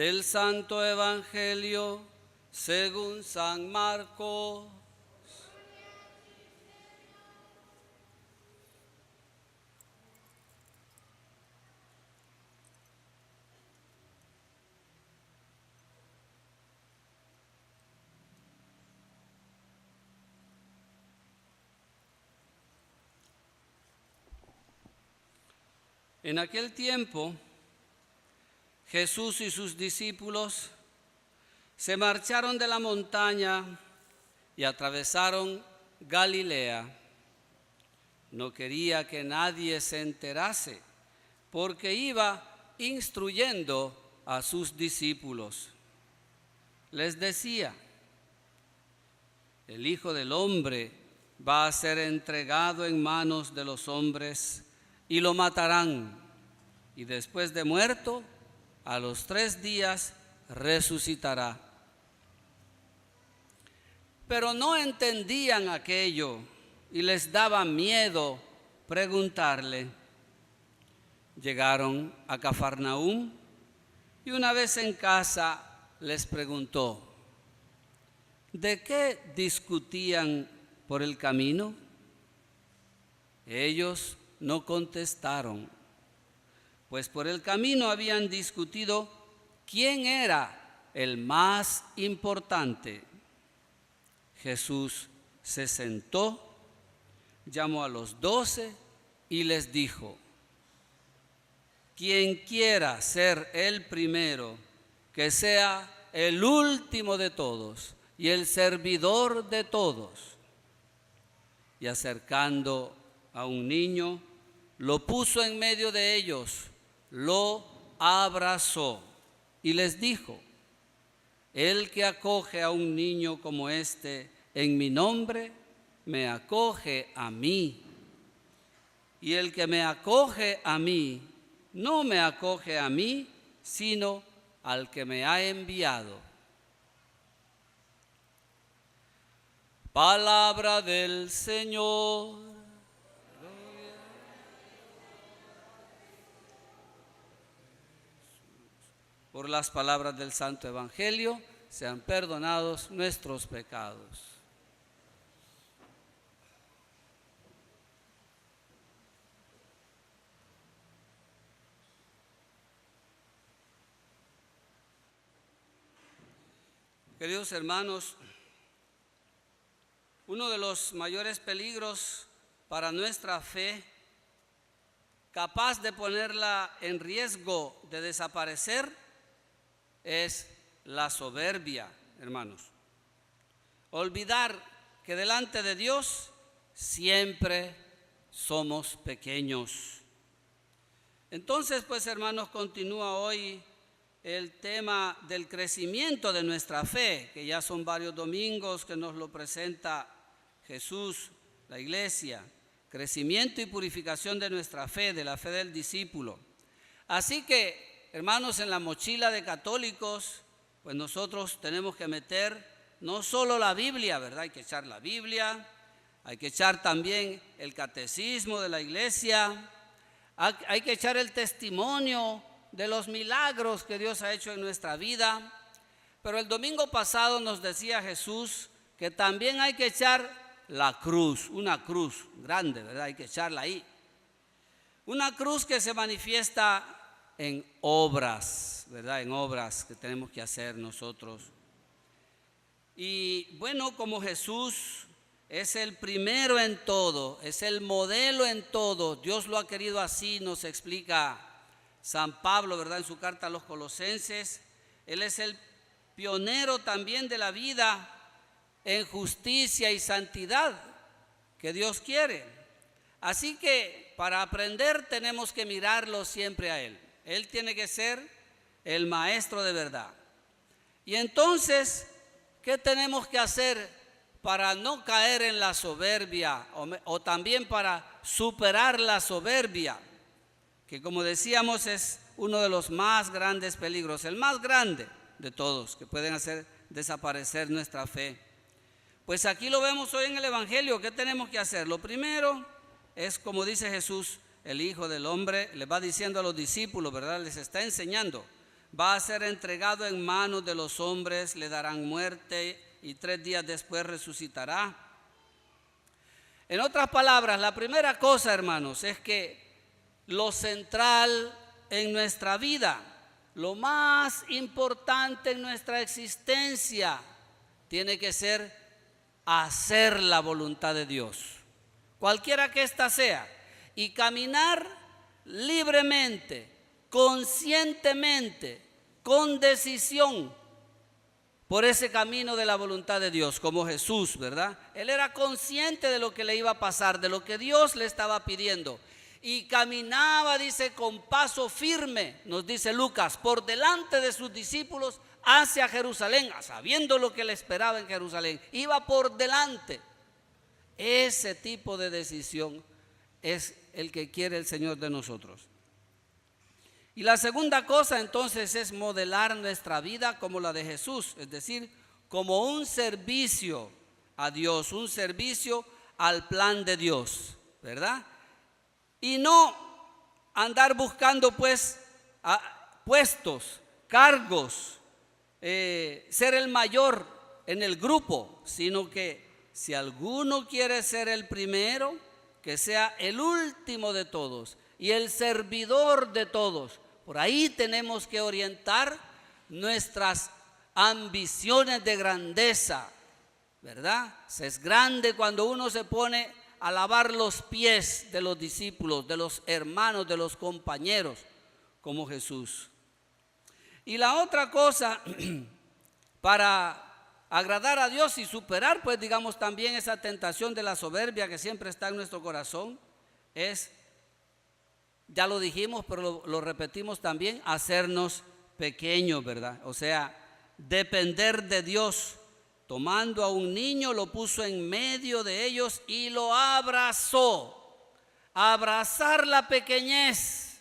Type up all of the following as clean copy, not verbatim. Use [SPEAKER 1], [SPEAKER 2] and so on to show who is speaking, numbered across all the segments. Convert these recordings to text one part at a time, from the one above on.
[SPEAKER 1] Del Santo Evangelio según San Marcos. En aquel tiempo, Jesús y sus discípulos se marcharon de la montaña y atravesaron Galilea. No quería que nadie se enterase, porque iba instruyendo a sus discípulos. Les decía: el Hijo del Hombre va a ser entregado en manos de los hombres y lo matarán, y después de muerto, a los 3 días resucitará. Pero no entendían aquello y les daba miedo preguntarle. Llegaron a Cafarnaúm y una vez en casa les preguntó: ¿de qué discutían por el camino? Ellos no contestaron, pues por el camino habían discutido quién era el más importante. Jesús se sentó, llamó a los 12 y les dijo: quien quiera ser el primero, que sea el último de todos y el servidor de todos. Y acercando a un niño, lo puso en medio de ellos, lo abrazó y les dijo: el que acoge a un niño como este en mi nombre, me acoge a mí. Y el que me acoge a mí, no me acoge a mí, sino al que me ha enviado. Palabra del Señor. Por las palabras del Santo Evangelio sean perdonados nuestros pecados. Queridos hermanos, uno de los mayores peligros para nuestra fe, capaz de ponerla en riesgo de desaparecer, es la soberbia, hermanos. Olvidar que delante de Dios siempre somos pequeños. Entonces, pues, hermanos, continúa hoy el tema del crecimiento de nuestra fe, que ya son varios domingos que nos lo presenta Jesús, la iglesia. Crecimiento y purificación de nuestra fe, de la fe del discípulo. Así que, hermanos, en la mochila de católicos, pues nosotros tenemos que meter no solo la Biblia, ¿verdad? Hay que echar la Biblia, hay que echar también el catecismo de la iglesia, hay que echar el testimonio de los milagros que Dios ha hecho en nuestra vida. Pero el domingo pasado nos decía Jesús que también hay que echar la cruz, una cruz grande, ¿verdad? Hay que echarla ahí. Una cruz que se manifiesta en obras, ¿verdad? En obras que tenemos que hacer nosotros. Y bueno, como Jesús es el primero en todo, es el modelo en todo, Dios lo ha querido así, nos explica San Pablo, ¿verdad? En su carta a los Colosenses, Él es el pionero también de la vida en justicia y santidad que Dios quiere. Así que para aprender tenemos que mirarlo siempre a Él. Él tiene que ser el maestro de verdad. Y entonces, ¿qué tenemos que hacer para no caer en la soberbia o también para superar la soberbia? Que, como decíamos, es uno de los más grandes peligros, el más grande de todos, que pueden hacer desaparecer nuestra fe. Pues aquí lo vemos hoy en el Evangelio. ¿Qué tenemos que hacer? Lo primero es, como dice Jesús, el Hijo del Hombre le va diciendo a los discípulos, ¿verdad? Les está enseñando: va a ser entregado en manos de los hombres, le darán muerte y 3 días después resucitará. En otras palabras, la primera cosa, hermanos, es que lo central en nuestra vida, lo más importante en nuestra existencia, tiene que ser hacer la voluntad de Dios, cualquiera que ésta sea, y caminar libremente, conscientemente, con decisión por ese camino de la voluntad de Dios, como Jesús, ¿verdad? Él era consciente de lo que le iba a pasar, de lo que Dios le estaba pidiendo, y caminaba, dice, con paso firme, nos dice Lucas, por delante de sus discípulos hacia Jerusalén, sabiendo lo que le esperaba en Jerusalén, iba por delante. Ese tipo de decisión es el que quiere el Señor de nosotros. Y la segunda cosa entonces es modelar nuestra vida como la de Jesús, es decir, como un servicio a Dios, un servicio al plan de Dios, ¿verdad? Y no andar buscando pues puestos, cargos, ser el mayor en el grupo, sino que si alguno quiere ser el primero, que sea el último de todos y el servidor de todos. Por ahí tenemos que orientar nuestras ambiciones de grandeza, ¿verdad? Es grande cuando uno se pone a lavar los pies de los discípulos, de los hermanos, de los compañeros, como Jesús. Y la otra cosa, para agradar a Dios y superar, pues digamos también esa tentación de la soberbia que siempre está en nuestro corazón, es, ya lo dijimos, pero lo repetimos también, hacernos pequeños, ¿verdad? O sea, depender de Dios. Tomando a un niño, lo puso en medio de ellos y lo abrazó. Abrazar la pequeñez,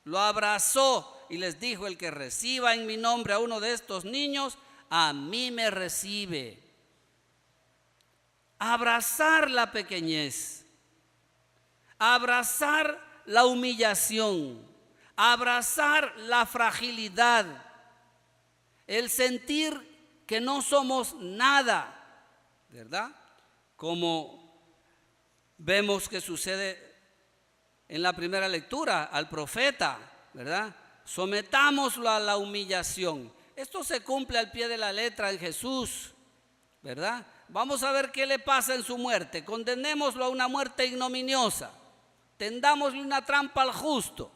[SPEAKER 1] lo abrazó y les dijo: el que reciba en mi nombre a uno de estos niños, a mí me recibe. Abrazar la pequeñez, abrazar la humillación, abrazar la fragilidad, el sentir que no somos nada, ¿verdad? Como vemos que sucede en la primera lectura al profeta, ¿verdad? Sometámoslo a la humillación. Esto se cumple al pie de la letra en Jesús, ¿verdad? Vamos a ver qué le pasa en su muerte. Condenémoslo a una muerte ignominiosa. Tendámosle una trampa al justo,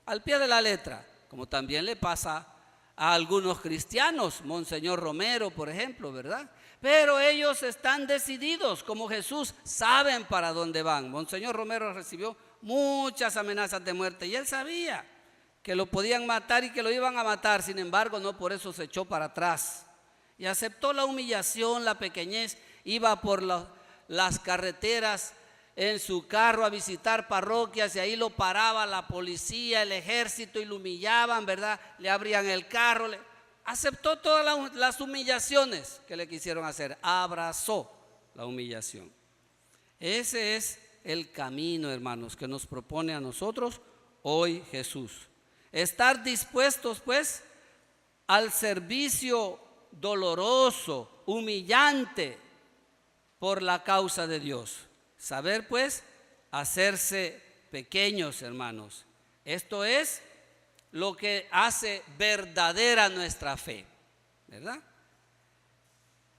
[SPEAKER 1] al pie de la letra, como también le pasa a algunos cristianos, Monseñor Romero, por ejemplo, ¿verdad? Pero ellos están decididos, como Jesús, saben para dónde van. Monseñor Romero recibió muchas amenazas de muerte y él sabía que lo podían matar y que lo iban a matar. Sin embargo, no por eso se echó para atrás y aceptó la humillación, la pequeñez. Iba por las carreteras en su carro a visitar parroquias y ahí lo paraba la policía, el ejército y lo humillaban, ¿verdad? Le abrían el carro, aceptó todas las humillaciones que le quisieron hacer, abrazó la humillación. Ese es el camino, hermanos, que nos propone a nosotros hoy Jesús. Estar dispuestos pues al servicio doloroso, humillante por la causa de Dios. Saber pues hacerse pequeños, hermanos. Esto es lo que hace verdadera nuestra fe, ¿verdad?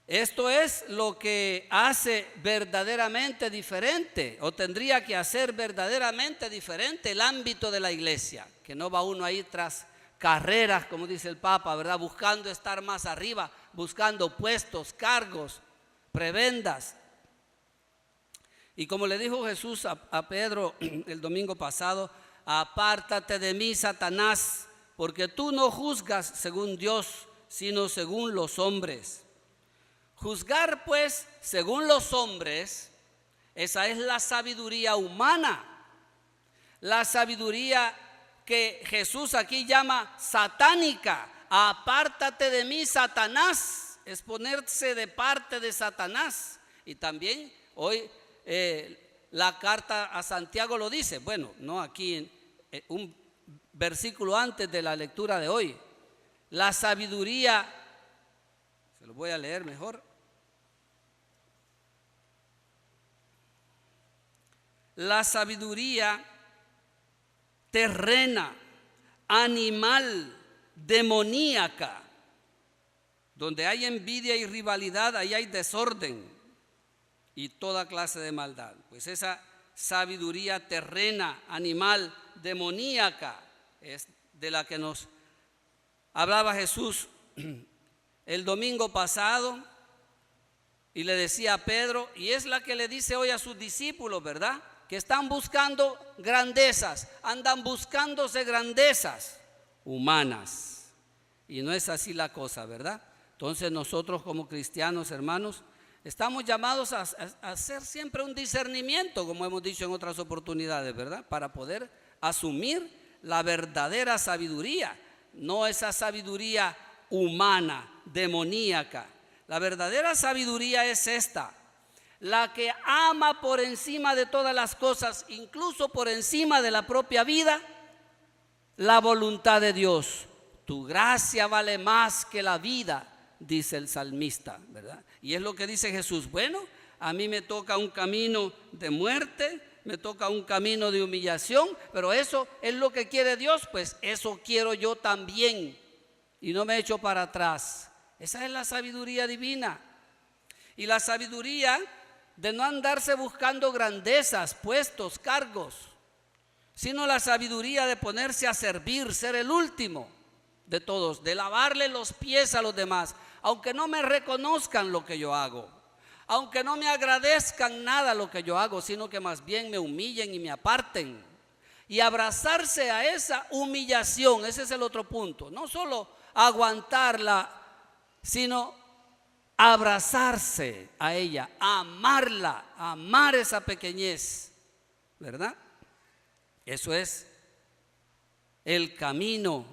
[SPEAKER 1] Esto es lo que hace verdaderamente diferente, o tendría que hacer verdaderamente diferente el ámbito de la iglesia, que no va uno ahí tras carreras, como dice el Papa, ¿verdad? Buscando estar más arriba, buscando puestos, cargos, prebendas. Y como le dijo Jesús a Pedro el domingo pasado: apártate de mí, Satanás, porque tú no juzgas según Dios, sino según los hombres. Juzgar pues según los hombres, esa es la sabiduría humana, la sabiduría que Jesús aquí llama satánica. Apártate de mí, Satanás, es ponerse de parte de Satanás. Y también hoy la carta a Santiago lo dice, bueno, no aquí, un versículo antes de la lectura de hoy, la sabiduría, se lo voy a leer mejor. La sabiduría terrena, animal, demoníaca. Donde hay envidia y rivalidad, ahí hay desorden y toda clase de maldad. Pues esa sabiduría terrena, animal, demoníaca es de la que nos hablaba Jesús el domingo pasado y le decía a Pedro, y es la que le dice hoy a sus discípulos, ¿verdad? Que están buscando grandezas, andan buscándose grandezas humanas. Y no es así la cosa, ¿verdad? Entonces nosotros como cristianos, hermanos, estamos llamados a hacer siempre un discernimiento, como hemos dicho en otras oportunidades, ¿verdad? Para poder asumir la verdadera sabiduría, no esa sabiduría humana, demoníaca. La verdadera sabiduría es esta, la que ama por encima de todas las cosas, incluso por encima de la propia vida, la voluntad de Dios. Tu gracia vale más que la vida, dice el salmista, ¿verdad? Y es lo que dice Jesús. Bueno, a mí me toca un camino de muerte, me toca un camino de humillación, pero eso es lo que quiere Dios, pues eso quiero yo también, y no me echo para atrás. Esa es la sabiduría divina. Y la sabiduría de no andarse buscando grandezas, puestos, cargos, sino la sabiduría de ponerse a servir, ser el último de todos, de lavarle los pies a los demás, aunque no me reconozcan lo que yo hago, aunque no me agradezcan nada lo que yo hago, sino que más bien me humillen y me aparten. Y abrazarse a esa humillación, ese es el otro punto. No solo aguantarla, sino abrazarse a ella, amarla, amar esa pequeñez, ¿verdad? Eso es el camino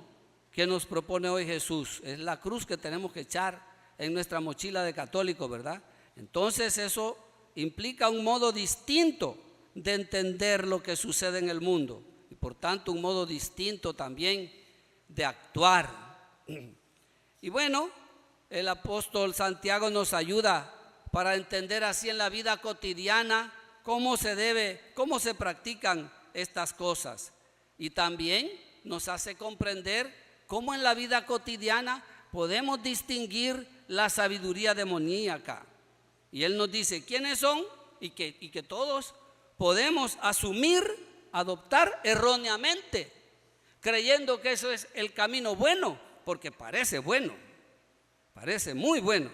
[SPEAKER 1] que nos propone hoy Jesús. Es la cruz que tenemos que echar en nuestra mochila de católico, ¿verdad? Entonces eso implica un modo distinto de entender lo que sucede en el mundo y por tanto un modo distinto también de actuar. Y bueno, el apóstol Santiago nos ayuda para entender así en la vida cotidiana cómo se practican estas cosas, y también nos hace comprender cómo en la vida cotidiana podemos distinguir la sabiduría demoníaca. Y él nos dice quiénes son y que todos podemos asumir, adoptar erróneamente, creyendo que eso es el camino bueno, porque parece bueno, parece muy bueno.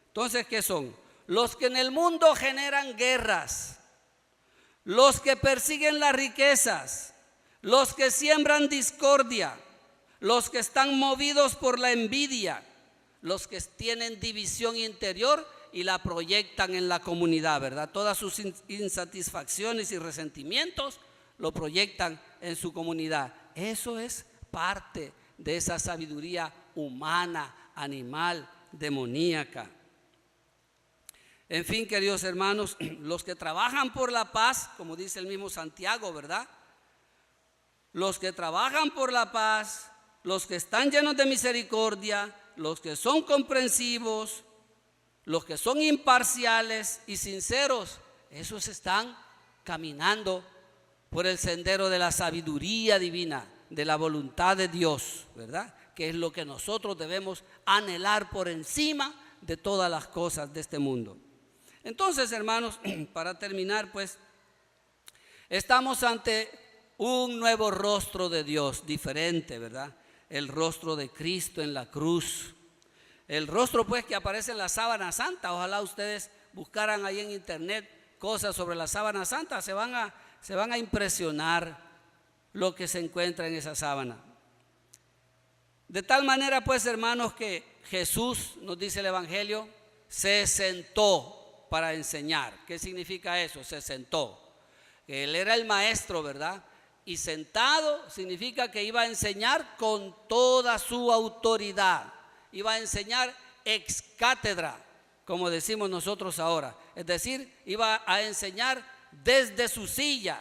[SPEAKER 1] Entonces, ¿qué son? Los que en el mundo generan guerras, los que persiguen las riquezas, los que siembran discordia, los que están movidos por la envidia, los que tienen división interior y la proyectan en la comunidad, ¿verdad? Todas sus insatisfacciones y resentimientos lo proyectan en su comunidad. Eso es parte de esa sabiduría humana, animal, demoníaca. En fin, queridos hermanos, los que trabajan por la paz, como dice el mismo Santiago, ¿verdad? Los que trabajan por la paz, los que están llenos de misericordia, los que son comprensivos, los que son imparciales y sinceros, esos están caminando por el sendero de la sabiduría divina, de la voluntad de Dios, ¿verdad? Que es lo que nosotros debemos anhelar por encima de todas las cosas de este mundo. Entonces, hermanos, para terminar, pues, estamos ante un nuevo rostro de Dios, diferente, ¿verdad? El rostro de Cristo en la cruz. El rostro, pues, que aparece en la sábana santa. Ojalá ustedes buscaran ahí en internet cosas sobre la sábana santa. Se van a impresionar lo que se encuentra en esa sábana. De tal manera, pues, hermanos, que Jesús, nos dice el Evangelio, se sentó para enseñar. ¿Qué significa eso? Se sentó. Él era el maestro, ¿verdad? Y sentado significa que iba a enseñar con toda su autoridad. Iba a enseñar ex cátedra, como decimos nosotros ahora. Es decir, iba a enseñar desde su silla.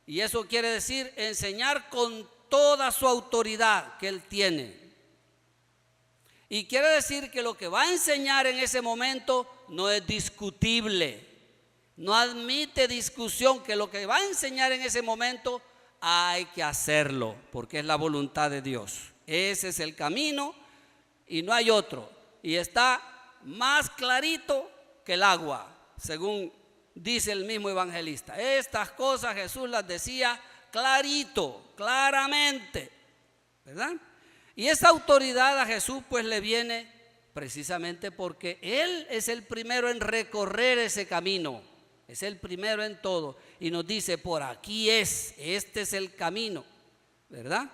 [SPEAKER 1] Y eso quiere decir enseñar con toda su autoridad que él tiene. Y quiere decir que lo que va a enseñar en ese momento no es discutible, no admite discusión, que lo que va a enseñar en ese momento hay que hacerlo, porque es la voluntad de Dios. Ese es el camino y no hay otro. Y está más clarito que el agua, según dice el mismo evangelista. Estas cosas Jesús las decía clarito, claramente, ¿verdad? Y esa autoridad a Jesús pues le viene precisamente porque Él es el primero en recorrer ese camino, es el primero en todo. Y nos dice, por aquí este es el camino, ¿verdad?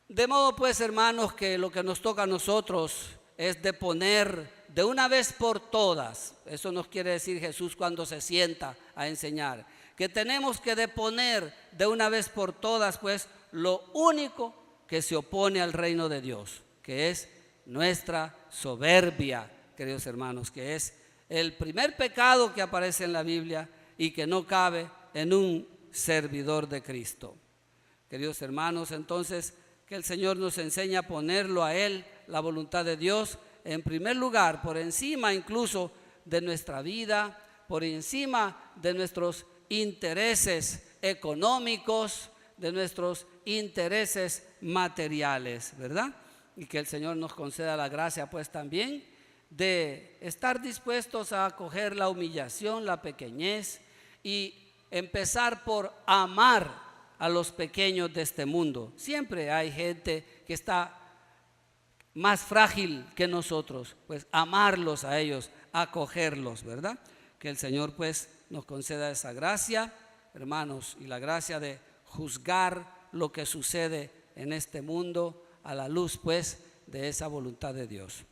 [SPEAKER 1] De modo pues, hermanos, que lo que nos toca a nosotros es de poner de una vez por todas, eso nos quiere decir Jesús cuando se sienta a enseñar, que tenemos que deponer de una vez por todas pues lo único que se opone al reino de Dios, que es nuestra soberbia, queridos hermanos, que es el primer pecado que aparece en la Biblia y que no cabe en un servidor de Cristo. Queridos hermanos, entonces que el Señor nos enseñe a ponerlo a Él, la voluntad de Dios, en primer lugar, por encima incluso de nuestra vida, por encima de nuestros intereses económicos, de nuestros intereses materiales, ¿verdad? Y que el Señor nos conceda la gracia pues también de estar dispuestos a acoger la humillación, la pequeñez y empezar por amar a los pequeños de este mundo. Siempre hay gente que está más frágil que nosotros, pues amarlos a ellos, acogerlos, ¿verdad? Que el Señor pues nos conceda esa gracia, hermanos, y la gracia de juzgar lo que sucede en este mundo a la luz pues de esa voluntad de Dios.